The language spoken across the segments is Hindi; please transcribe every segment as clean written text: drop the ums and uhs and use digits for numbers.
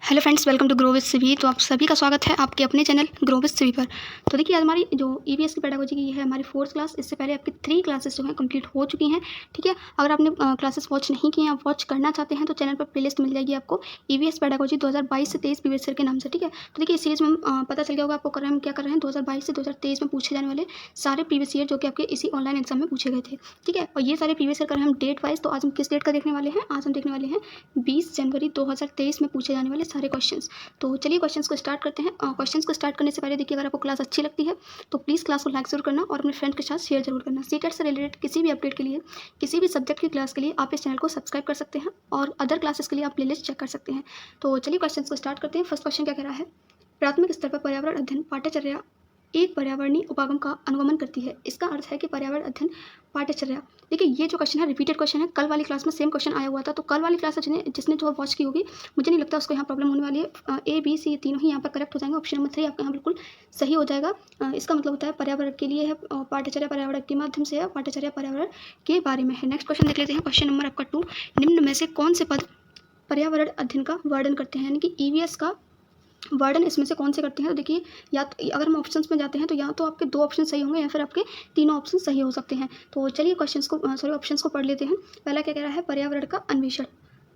Hello friends, welcome to grow with सिवी। तो आप सभी का स्वागत है आपके अपने चैनल ग्रो विद सिवी पर। तो देखिए, आज हमारी जो ईवीएस की पेडागोजी की है हमारी 4th क्लास। इससे पहले आपकी 3 क्लासेस जो हैं कंप्लीट हो चुकी हैं। ठीक है, अगर आपने क्लासेस वॉच नहीं की हैं, आप वॉच करना चाहते हैं तो चैनल पर प्लेलिस्ट मिल जाएगी आपको ईवीएस पेडागोजी 2022 से 23 प्रीवियस ईयर के नाम से। ठीक है, तो देखिए इस सीरीज में पता चल गया होगा आपको हम क्या कर रहे हैं। 2022 से 2023 में पूछे जाने वाले सारे प्रीवियस ईयर जो कि आपके इसी ऑनलाइन एग्जाम में पूछे गए थे। ठीक है, और ये सारे प्रीवियस ईयर कर रहे हैं हम डेट वाइज। तो आज हम किस डेट का देखने वाले हैं? आज हम देखने वाले हैं 20 जनवरी 2023 में पूछे जाने वाले सारे क्वेश्चन। तो चलिए क्वेश्चंस को स्टार्ट करते हैं। क्वेश्चंस को स्टार्ट करने से पहले देखिए, अगर आपको क्लास अच्छी लगती है तो प्लीज़ क्लास को लाइक जरूर करना और अपने फ्रेंड के साथ शेयर जरूर करना। सीटेट से रिलेटेड किसी भी अपडेट के लिए, किसी भी सब्जेक्ट की क्लास के लिए आप इस चैनल को सब्सक्राइब कर सकते हैं और अदर क्लासेस के लिए आप प्लेलिस्ट चेक कर सकते हैं। तो चलिए क्वेश्चन को स्टार्ट करते हैं। फर्स्ट क्वेश्चन क्या कह रहा है? प्राथमिक स्तर पर पर्यावरण अध्ययन पाठ्यचर्या एक पर्यावरणीय उपागम का अनुगमन करती है। इसका अर्थ है कि पर्यावरण अध्ययन पाठ्यचर्या। देखिए, ये जो क्वेश्चन है रिपीटेड क्वेश्चन है। कल वाली क्लास में सेम क्वेश्चन आया हुआ था। तो कल वाली क्लास जिसने जो वॉच की होगी, मुझे नहीं लगता उसको यहाँ प्रॉब्लम होने वाली है। ए बी सी तीनों ही यहाँ पर करेक्ट हो जाएंगे। ऑप्शन नंबर 3 आपका यहाँ बिल्कुल सही हो जाएगा। इसका मतलब होता है पर्यावरण के लिए है, पाठ्यचर्या पर्यावरण के माध्यम से है, पाठ्यचर्या पर्यावरण के बारे में है। नेक्स्ट क्वेश्चन देख लेते हैं। क्वेश्चन नंबर आपका 2, निम्न में से कौन से पद पर्यावरण अध्ययन का वर्णन करते हैं? यानी कि ईवीएस का वर्णन इसमें से कौन से करते हैं? तो देखिए, या तो अगर हम ऑप्शंस में जाते हैं तो या तो आपके 2 ऑप्शन सही होंगे या फिर आपके तीनों ऑप्शन सही हो सकते हैं। तो चलिए ऑप्शंस को पढ़ लेते हैं। पहला क्या कह रहा है? पर्यावरण का अन्वेषण।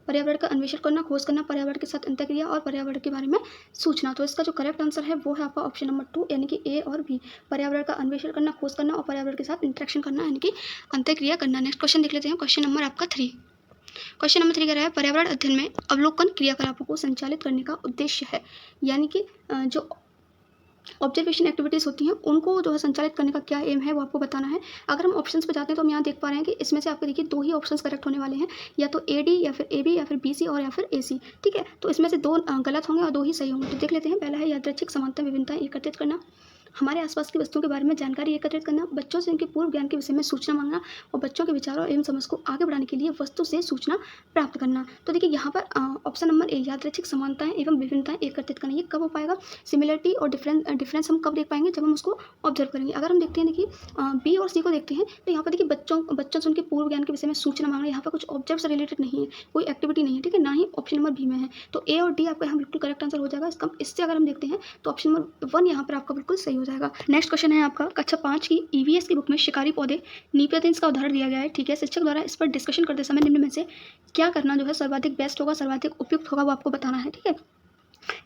पर्यावरण का अन्वेषण करना, खोज करना, पर्यावरण के साथ अंतःक्रिया और पर्यावरण के बारे में सूचना। तो इसका जो करेक्ट आंसर है वो है आपका ऑप्शन नंबर 2, यानी कि ए और बी। पर्यावरण का अन्वेषण करना, खोज करना और पर्यावरण के साथ इंटरेक्शन करना, यानी कि अंतःक्रिया करना। नेक्स्ट क्वेश्चन देख लेते हैं। क्वेश्चन नंबर आपका 3। क्वेश्चन नंबर 3 कह रहा है पर्यावरण अध्ययन में अवलोकन क्रियाकलापों को संचालित करने का उद्देश्य है। यानी कि जो ऑब्जर्वेशन एक्टिविटीज़ होती हैं उनको जो है संचालित करने का क्या एम है वो आपको बताना है। अगर हम ऑप्शंस पे जाते हैं तो हम यहाँ देख पा रहे हैं कि इसमें से आपके देखिए 2 ही ऑप्शंस करेक्ट होने वाले हैं, या तो ए डी या फिर ए बी या फिर बी सी और या फिर ए सी। ठीक है, तो इसमें से 2 गलत होंगे और 2 ही सही होंगे। तो देख लेते हैं। पहला है यादृच्छिक समानता विभिन्नताएं एकत्रित करना, हमारे आसपास की वस्तुओं के बारे में जानकारी एकत्रित करना, बच्चों से उनके पूर्व ज्ञान के विषय में सूचना मांगना और बच्चों के विचारों एवं समझ को आगे बढ़ाने के लिए वस्तु से सूचना प्राप्त करना। तो देखिए यहाँ पर ऑप्शन नंबर ए यादृच्छिक समानताएं एवं विभिन्नताएं एकत्रित करना, ये कब हो पाएगा? सिमिलरिटी और डिफरेंस हम कब देख पाएंगे? जब हम उसको ऑब्जर्व करेंगे। अगर हम देखते हैं, देखिए बी और सी को देखते हैं तो यहाँ पर देखिए बच्चों से उनके पूर्व ज्ञान के विषय में सूचना मांगना, यहाँ पर कुछ ऑब्जेक्ट से रिलेटेड नहीं है, कोई एक्टिविटी नहीं है। ठीक है, ना ही ऑप्शन नंबर बी में है। तो ए और डी आपका यहाँ बिल्कुल करेक्ट आंसर हो जाएगा। इससे अगर हम देखते हैं तो ऑप्शन नंबर 1 यहाँ पर आपका बिल्कुल सही हो जाएगा। नेक्स्ट क्वेश्चन है आपका कक्षा 5 की ईवीएस की बुक में शिकारी पौधे नीपियंस का उदाहरण दिया गया है। ठीक है, शिक्षक द्वारा इस पर डिस्कशन करते समय निम्न में से क्या करना जो है सर्वाधिक बेस्ट होगा, सर्वाधिक उपयुक्त होगा, वो आपको बताना है। ठीक है,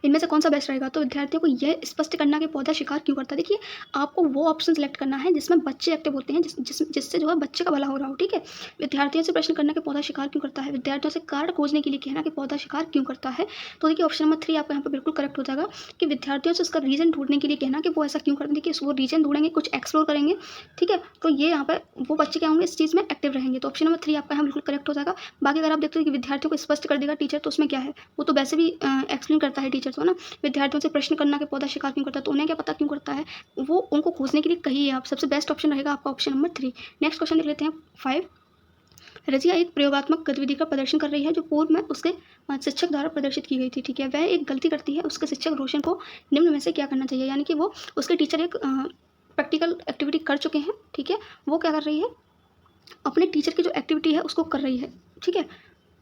इनमें से कौन सा बेस्ट रहेगा? तो विद्यार्थियों को यह स्पष्ट करना कि पौधा शिकार क्यों करता है। देखिए, आपको वो ऑप्शन सेलेक्ट करना है जिसमें बच्चे एक्टिव होते हैं, जिससे जो है बच्चे का भला हो रहा हो। ठीक है, विद्यार्थियों से प्रश्न करना कि पौधा शिकार क्यों करता है, विद्यार्थियों से कारण खोजने के लिए कहना कि पौधा शिकार क्यों करता है। तो देखिए ऑप्शन नंबर 3 आपका यहाँ पर बिल्कुल करेक्ट हो जाएगा कि विद्यार्थियों से उसका रीजन ढूंढने के लिए कहना कि वो ऐसा क्यों करते हैं। देखिए, वो रीजन ढूंढेंगे, कुछ एक्सप्लोर करेंगे। ठीक है, तो ये यहाँ पर वो बच्चे क्या होंगे, इस चीज़ में एक्टिव रहेंगे। तो ऑप्शन नंबर 3 आपका यहाँ बिल्कुल करेक्ट हो जाएगा। बाकी अगर आप देखते हो कि विद्यार्थियों को स्पष्ट कर देगा टीचर, तो उसमें क्या है, वो तो वैसे भी एक्सप्लेन करता है टीचर, तो है ना। विद्यार्थियों से प्रश्न करना कि पौधा शिकार क्यों करता है, तो उन्हें क्या पता क्यों करता है, वो उनको खोजने के लिए कहिए आप। सबसे बेस्ट ऑप्शन रहेगा आपका ऑप्शन नंबर 3। नेक्स्ट क्वेश्चन देख लेते हैं 5। रजिया एक प्रयोगात्मक गतिविधि का प्रदर्शन कर रही है जो पूर्व में उसके शिक्षक द्वारा प्रदर्शित की गई थी। ठीक है, वह एक गलती करती है। उसके शिक्षक रोशन को निम्न में से क्या करना चाहिए? यानी कि वो उसके टीचर एक प्रैक्टिकल एक्टिविटी कर चुके हैं। ठीक है, वो क्या कर रही है, अपने टीचर की जो एक्टिविटी है उसको कर रही है। ठीक है,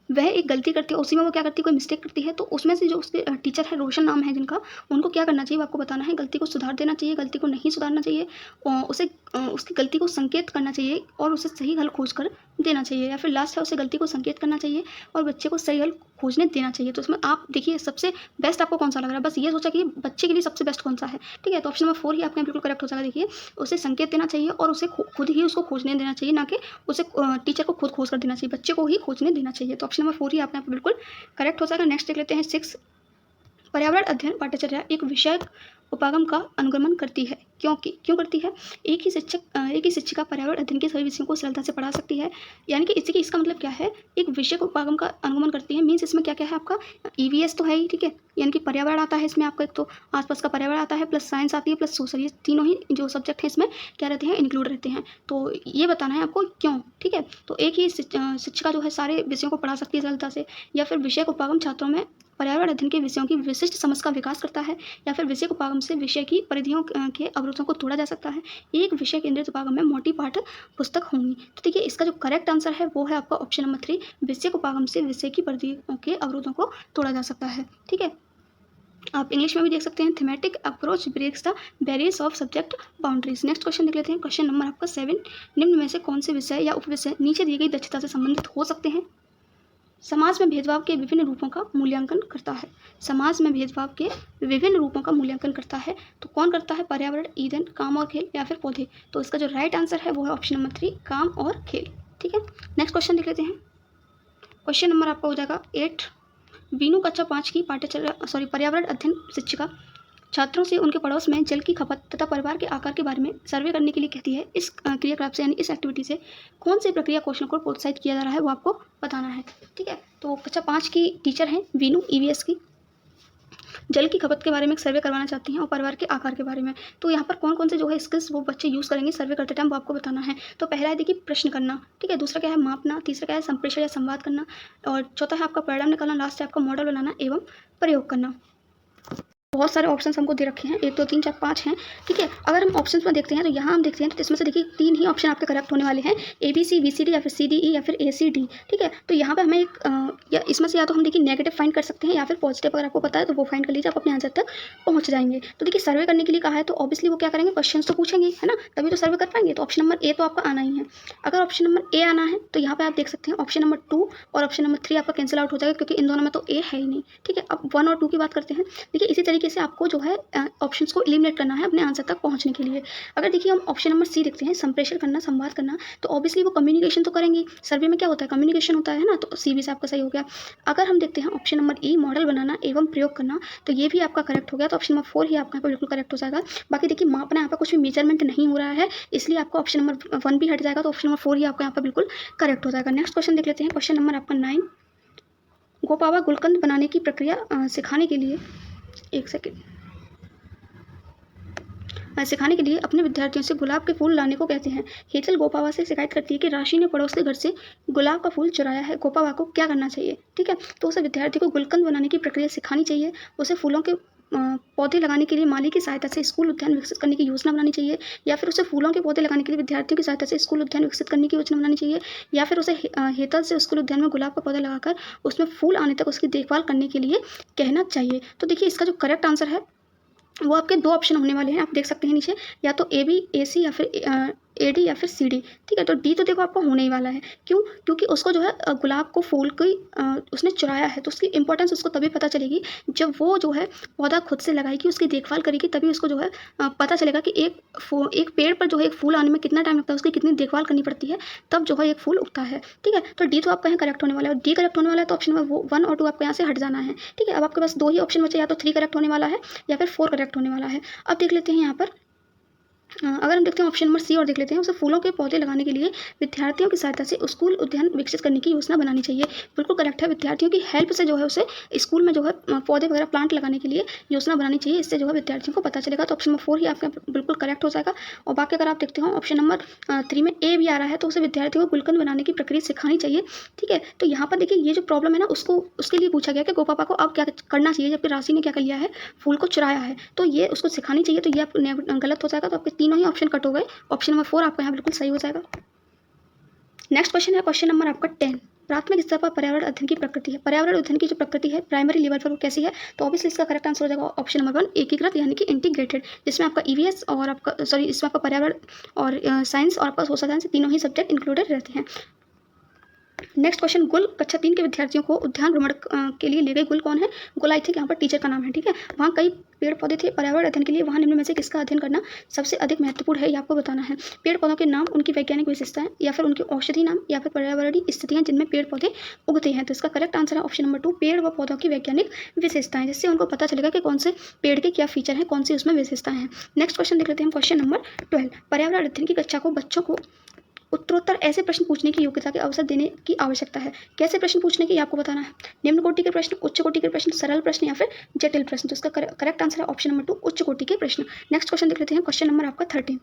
वह एक गलती करती है, उसी में वो क्या करती है, कोई मिस्टेक करती है। तो उसमें से जो उसके टीचर है, रोशन नाम है जिनका, उनको क्या करना चाहिए वो आपको बताना है। गलती को सुधार देना चाहिए, गलती को नहीं सुधारना चाहिए, और उसे उसकी गलती को संकेत करना चाहिए और उसे सही हल खोज कर देना चाहिए, या फिर लास्ट है उसे गलती को संकेत करना चाहिए और बच्चे को सही हल खोजने देना चाहिए। तो इसमें आप देखिए सबसे बेस्ट आपको कौन सा लग रहा है, बस ये सोचा कि बच्चे के लिए सबसे बेस्ट कौन सा है। ठीक है, तो ऑप्शन नंबर 4 ही आपका बिल्कुल करेक्ट हो जाएगा। देखिए, उसे संकेत देना चाहिए और उसे खुद ही उसको खोजने देना चाहिए, ना कि उसे टीचर को खुद खोज कर देना चाहिए, बच्चे को ही खोजने देना चाहिए। तो ऑप्शन नंबर 4 ही आपका बिल्कुल करेक्ट हो जाएगा। नेक्स्ट देख लेते हैं 6। पर्यावरण अध्ययन पाठ्यचर्या एक विषय उपागम का अनुगमन करती है। क्यों करती है? एक ही शिक्षिका पर्यावरण अध्ययन के सभी विषयों को सरलता से पढ़ा सकती है। यानी कि इसका मतलब क्या है, एक विषय को उपागम का अनुगमन करती है। मीन्स इसमें क्या क्या है आपका, ईवीएस तो है ही। ठीक है, यानी कि पर्यावरण आता है इसमें आपका, एक तो आसपास का पर्यावरण आता है, प्लस साइंस आती है, प्लस सोशल, ये तीनों ही जो सब्जेक्ट हैं इसमें क्या रहते हैं, इंक्लूड रहते हैं। तो ये बताना है आपको क्यों। ठीक है, तो एक ही शिक्षिका जो है सारे विषयों को पढ़ा सकती है सरलता से, या फिर विषय उपागम छात्रों में पर्यावरण अध्ययन के विषयों की विशिष्ट समझ का विकास करता है, या फिर विषय उपागम से विषय की परिधियों के अवरोधों को तोड़ा जा सकता है। एक विषय केंद्रित उपागम में मोटी पाठ्य पुस्तक होंगी। तो देखिए इसका जो करेक्ट आंसर है वो है आपका ऑप्शन नंबर 3, विषय उपागम से विषय की परिधियों के अवरोधों को तोड़ा जा सकता है। ठीक है, आप इंग्लिश में भी देख सकते हैं, thematic approach breaks the barriers of subject boundaries. Next question देख लेते हैं, क्वेश्चन नंबर आपका 7, निम्न में से कौन से विषय या उपविषय नीचे दी गई दक्षता से संबंधित हो सकते हैं? समाज में भेदभाव के विभिन्न रूपों का मूल्यांकन करता है। समाज में भेदभाव के विभिन्न रूपों का मूल्यांकन करता है, तो कौन करता है? पर्यावरण, ईंधन, काम और खेल या फिर पौधे। तो इसका जो राइट आंसर है वो है ऑप्शन नंबर 3, काम और खेल। ठीक है, नेक्स्ट क्वेश्चन देख लेते हैं। क्वेश्चन नंबर आपका हो जाएगा 8, वीनू कक्षा 5 की पर्यावरण अध्ययन शिक्षिका छात्रों से उनके पड़ोस में जल की खपत तथा परिवार के आकार के बारे में सर्वे करने के लिए कहती है। इस क्रियाकलाप से यानी इस एक्टिविटी से कौन से प्रक्रिया कौशल को प्रोत्साहित किया जा रहा है वो आपको बताना है। ठीक है, तो कक्षा 5 की टीचर हैं वीनू, ईवीएस की, जल की खपत के बारे में एक सर्वे करवाना चाहती हैं और परिवार के आकार के बारे में। तो यहाँ पर कौन कौन से जो है स्किल्स वो बच्चे यूज़ करेंगे सर्वे करते टाइम वो आपको बताना है। तो पहला है देखिए प्रश्न करना, ठीक है, दूसरा क्या है मापना, तीसरा क्या है संप्रेषण या संवाद करना, और चौथा है आपका परिणाम निकालना, लास्ट है आपका मॉडल बनाना एवं प्रयोग करना। बहुत सारे ऑप्शंस हमको दे रखे हैं, 1 2 3 4 5 हैं। ठीक है, अगर हम ऑप्शंस में देखते हैं तो यहाँ हम देखते हैं तो इसमें से देखिए 3 ही ऑप्शन आपके करेक्ट होने वाले हैं, ABC, BCD या फिर CDE या फिर ACD। ठीक है, तो यहाँ पे हमें या इसमें से या तो हम देखिए नेगेटिव फाइंड कर सकते हैं या फिर पॉजिटिव, अगर आपको पता है तो वो फाइंड कर लीजिए, आप अपने आंसर तक पहुँच जाएंगे। तो देखिए सर्वे करने के लिए कहा है तो ऑब्वियसली वो क्या करेंगे, क्वेश्चन तो पूछेंगे, है ना, तभी तो सर्वे कर पाएंगे। तो ऑप्शन नंबर A तो आपका आना ही है। अगर ऑप्शन नंबर A आना है तो यहाँ पर आप देख सकते हैं ऑप्शन नंबर 2 और ऑप्शन नंबर 3 आपका कैंसिल आउट हो जाएगा, क्योंकि इन दोनों में तो A है ही नहीं। ठीक है, अब 1 और 2 की बात करते हैं। देखिए इसी तरीके से आपको जो है ऑप्शंस को एलिमिनेट करना है अपने आंसर तक पहुंचने के लिए। अगर देखिए हम ऑप्शन नंबर C देखते हैं, संप्रेषण करना, संवाद करना, तो ऑब्वियसली वो कम्युनिकेशन तो करेंगे। सर्वे में क्या होता है, कम्युनिकेशन होता है ना, तो C भी से आपका सही हो गया। अगर हम देखते हैं ऑप्शन नंबर E, मॉडल बनाना एवं प्रयोग करना, तो ये भी आपका करेक्ट हो गया। तो ऑप्शन नंबर 4 ही आपका बिल्कुल करेक्ट हो जाएगा। बाकी देखिए मापना, यहाँ पर कुछ भी मेजरमेंट नहीं हो रहा है, इसलिए आपका ऑप्शन नंबर 1 भी हट जाएगा। तो ऑप्शन नंबर 4 ही आपका यहाँ पर बिल्कुल करेक्ट हो जाएगा। नेक्स्ट क्वेश्चन देख लेते हैं, क्वेश्चन नंबर आपका 9, गोपावा गुलकंद बनाने की प्रक्रिया सिखाने के लिए सिखाने के लिए अपने विद्यार्थियों से गुलाब के फूल लाने को कहते हैं। हेतल गोपावा से शिकायत करती है कि राशि ने पड़ोस के घर से गुलाब का फूल चुराया है। गोपावा को क्या करना चाहिए? ठीक है, तो उसे विद्यार्थी को गुलकंद बनाने की प्रक्रिया सिखानी चाहिए, उसे फूलों के पौधे लगाने के लिए माली की सहायता से स्कूल उद्यान विकसित करने की योजना बनानी चाहिए, या फिर उसे फूलों के पौधे लगाने के लिए विद्यार्थियों की सहायता से स्कूल उद्यान विकसित करने की योजना बनानी चाहिए, या फिर उसे हेतल से स्कूल उद्यान में गुलाब का पौधा लगाकर उसमें फूल आने तक उसकी देखभाल करने के लिए कहना चाहिए। तो देखिए इसका जो करेक्ट आंसर है वो आपके 2 ऑप्शन होने वाले हैं, आप देख सकते हैं नीचे, या तो AB AC या फिर AD या फिर CD। ठीक है, तो D तो देखो आपको होने ही वाला है। क्यों? क्योंकि उसको जो है गुलाब को फूल की उसने चुराया है, तो उसकी इंपॉर्टेंस उसको तभी पता चलेगी जब वो जो है पौधा खुद से लगाएगी, उसकी देखभाल करेगी, तभी उसको जो है पता चलेगा कि एक पेड़ पर जो है एक फूल आने में कितना टाइम लगता है, उसकी कितनी देखभाल करनी पड़ती है, तब जो है एक फूल उगता है। ठीक है, तो D तो आपका यहाँ करेक्ट होने वाला है, और D करेक्ट होने वाला है तो ऑप्शन नंबर 1 और 2 आपको यहाँ से हट जाना है। ठीक है, अब आपके पास 2 ही ऑप्शन बचे, या तो 3 करेक्ट होने वाला है या फिर 4 करेक्ट होने वाला है। अब देख लेते हैं यहाँ पर, अगर हम देखते हैं ऑप्शन नंबर C और देख लेते हैं, उसे फूलों के पौधे लगाने के लिए विद्यार्थियों की सहायता से स्कूल उद्यान विकसित करने की योजना बनानी चाहिए। बिल्कुल करेक्ट है, विद्यार्थियों की हेल्प से जो है उसे स्कूल में जो है पौधे वगैरह प्लांट लगाने के लिए योजना बनानी चाहिए, इससे जो है विद्यार्थियों को पता चलेगा। तो ऑप्शन नंबर 4 ही आपका बिल्कुल करेक्ट हो जाएगा। और बाकी अगर आप देखते हो ऑप्शन नंबर 3 में A भी आ रहा है, तो उसे विद्यार्थियों को गुलकंद बनाने की प्रक्रिया सिखानी चाहिए। ठीक है, तो यहाँ पर देखिए ये जो प्रॉब्लम है ना, उसके लिए पूछा गया कि गोपापा को अब क्या करना चाहिए, जबकि राशि ने क्या कर लिया है, फूल को चुराया है, तो ये उसको सिखानी चाहिए, तो ये आप गलत हो जाएगा। तो आपके तीनों ही ऑप्शन कट हो गए, ऑप्शन नंबर 4 आपका यहाँ बिल्कुल सही हो जाएगा। नेक्स्ट क्वेश्चन है क्वेश्चन नंबर आपका 10, प्राथमिक स्तर पर पर्यावरण अध्ययन की प्रकृति है। पर्यावरण अध्ययन की जो प्रकृति है प्राइमरी लेवल पर वो कैसी है, तो ऑब्वियसली इसका करेक्ट आंसर हो जाएगा ऑप्शन नंबर 1, एकीकृत यानी कि इंटीग्रेटेड, जिसमें आपका EVS और आपका इसमें आपका पर्यावरण और साइंस और आपका सोशल साइंस तीनों ही सब्जेक्ट इंक्लूडेड रहते हैं। नेक्स्ट क्वेश्चन, गुल कक्षा 3 के विद्यार्थियों को उद्यान भ्रमण के लिए ले गए। गुल कौन है? गुल आई थिंक यहाँ पर टीचर का नाम है। ठीक है, वहाँ कई पेड़ पौधे थे। पर्यावरण अध्ययन के लिए वहाँ निम्न में से किसका अध्ययन करना सबसे अधिक महत्वपूर्ण है, ये आपको बताना है। पेड़ पौधों के नाम, उनकी वैज्ञानिक विशेषताएं, या फिर उनके औषधि नाम, या फिर पर्यावरणीय स्थितियां जिनमें पेड़ पौधे उगते हैं। तो इसका करेक्ट आंसर है ऑप्शन नंबर 2, पेड़ व पौधों की वैज्ञानिक विशेषताएं, जिससे उनको पता चलेगा कि कौन से पेड़ के क्या फीचर हैं, कौन सी उसमें विशेषताएं हैं। नेक्स्ट क्वेश्चन देख लेते हैं, क्वेश्चन नंबर 12, पर्यावरण अध्ययन की कक्षा को बच्चों को उत्तरोत्तर ऐसे प्रश्न पूछने की योग्यता के अवसर देने की आवश्यकता है। कैसे प्रश्न पूछने की आपको बताना है, निम्न कोटि के प्रश्न, उच्च कोटि के प्रश्न, सरल प्रश्न या फिर जटिल प्रश्न। तो इसका करेक्ट आंसर है ऑप्शन नंबर 2, उच्च कोटि के प्रश्न। नेक्स्ट क्वेश्चन देख लेते हैं, क्वेश्चन नंबर आपका 13,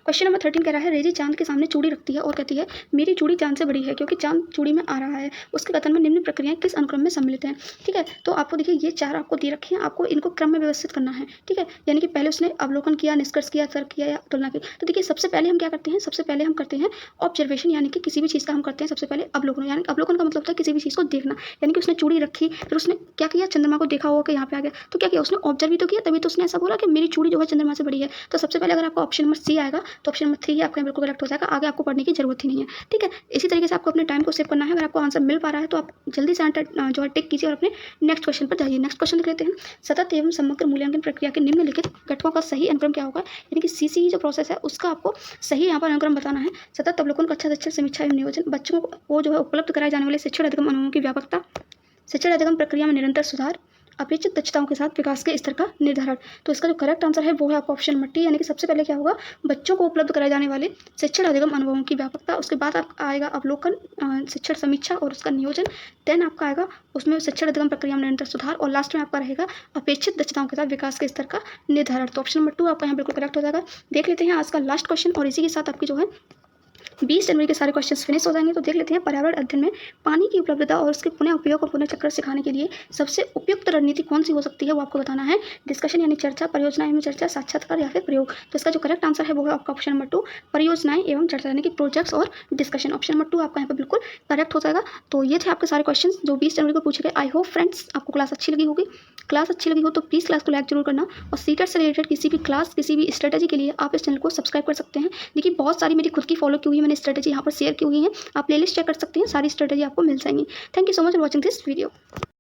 क्वेश्चन नंबर 13 कह रहा है रेजी चांद के सामने चूड़ी रखती है और कहती है मेरी चूड़ी चांद से बड़ी है क्योंकि चांद चूड़ी में आ रहा है, उसके कथन में निम्न प्रक्रियाएं किस अनुक्रम में सम्मिलित हैं। ठीक है, तो आपको देखिए ये 4 आपको दे रखे हैं, आपको इनको क्रम में व्यवस्थित करना है। ठीक है, यानी कि पहले उसने अवलोकन किया, निष्कर्ष किया, तर्क किया या तुलना की। तो देखिए सबसे पहले हम क्या करते हैं, सबसे पहले हम करते हैं ऑब्जर्वेशन, यानी कि किसी भी चीज़ का हम करते हैं सबसे पहले अवलोकन। यानी अवलोकन का मतलब होता है किसी भी चीज़ को देखना, यानी कि उसने चूड़ी रखी, फिर उसने क्या किया, चंद्रमा को देखा होगा कि यहाँ पे आ गया, तो क्या किया उसने ऑब्जर्व भी तो किया, तभी तो उसने ऐसा बोला कि मेरी चूड़ी जो है चंद्रमा से बड़ी है। तो सबसे पहले अगर आपका ऑप्शन नंबर सी आएगा तो ऑप्शन नंबर 3 आपका बिल्कुल करेक्ट हो जाएगा, आगे आपको पढ़ने की जरूरत ही नहीं है। ठीक है, इसी तरीके से आपको अपने टाइम को सेव करना है। अगर आपको आंसर मिल पा रहा है तो आप जल्दी से आंसर जो है टिक कीजिए और अपने नेक्स्ट क्वेश्चन पर जाइए। नेक्स्ट क्वेश्चन देख लेते हैं, सतत एवं समग्र मूल्यांकन प्रक्रिया के निम्नलिखित घटकों का सही अनुक्रम क्या होगा। यानी कि सीसी जो प्रोसेस है उसका आपको सही यहाँ पर अनुक्रम बताना है। सतत अवलोकन, कक्षा शिक्षण, समीक्षा एवं नियोजन, बच्चों को जो है उपलब्ध कराए जाने वाले शिक्षण अधिगम अनुभवों की व्यापकता, शिक्षण अधिगम प्रक्रिया में निरंतर सुधार, अपेक्षित दक्षताओं के साथ विकास के स्तर का निर्धारण। तो इसका जो करेक्ट आंसर है वो है आपका ऑप्शन नंबर टी, यानी कि सबसे पहले क्या होगा, बच्चों को उपलब्ध कराए जाने वाले शिक्षण अधिगम अनुभवों की व्यापकता, उसके बाद आपका आएगा अवलोकन, शिक्षण समीक्षा और उसका नियोजन, देन आपका आएगा उसमें शिक्षण अधिगम प्रक्रिया में निरंतर सुधार, और लास्ट में आपका रहेगा अपेक्षित दक्षताओं के साथ विकास के स्तर का निर्धारण। तो ऑप्शन नंबर 2 आपका यहाँ बिल्कुल करेक्ट हो जाएगा। देख लेते हैं आज का लास्ट क्वेश्चन, और इसी के साथ आपकी जो है 20 जनवरी के सारे क्वेश्चंस फिनिश हो जाएंगे। तो देख लेते हैं, पर्यावरण अध्ययन में पानी की उपलब्धता और उसके पुनः उपयोग और पुनः चक्र सिखाने के लिए सबसे उपयुक्त रणनीति कौन सी हो सकती है वो आपको बताना है। डिस्कशन यानी चर्चा, परियोजना एवं चर्चा, साक्षात्कार या फिर प्रयोग। तो इसका जो करेक्ट आंसर है वो है आपका ऑप्शन नंबर 2, परियोजनाएं एवं चर्चा, यानी कि प्रोजेक्ट्स और डिस्कशन। ऑप्शन नंबर 2 आपका यहाँ पर बिल्कुल करेक्ट हो जाएगा। तो ये थे आपके सारे क्वेश्चन जो 20 जनवरी को पूछे गए। आई होप फ्रेंड्स आपको क्लास अच्छी लगी होगी। क्लास अच्छी लगी हो तो प्लीज़ क्लास को लाइक जरूर करना, और सीटेट से रिलेटेड किसी भी क्लास, किसी भी स्ट्रेटेजी के लिए आप इस चैनल को सब्सक्राइब कर सकते हैं। देखिए बहुत सारी मेरी खुद की फॉलो की हुई मैंने स्ट्रेटेजी यहाँ पर शेयर की हुई है, आप प्लेलिस्ट चेक कर सकते हैं, सारी स्ट्रेटेजी आपको मिल जाएंगी। Thank you so much for watching this video.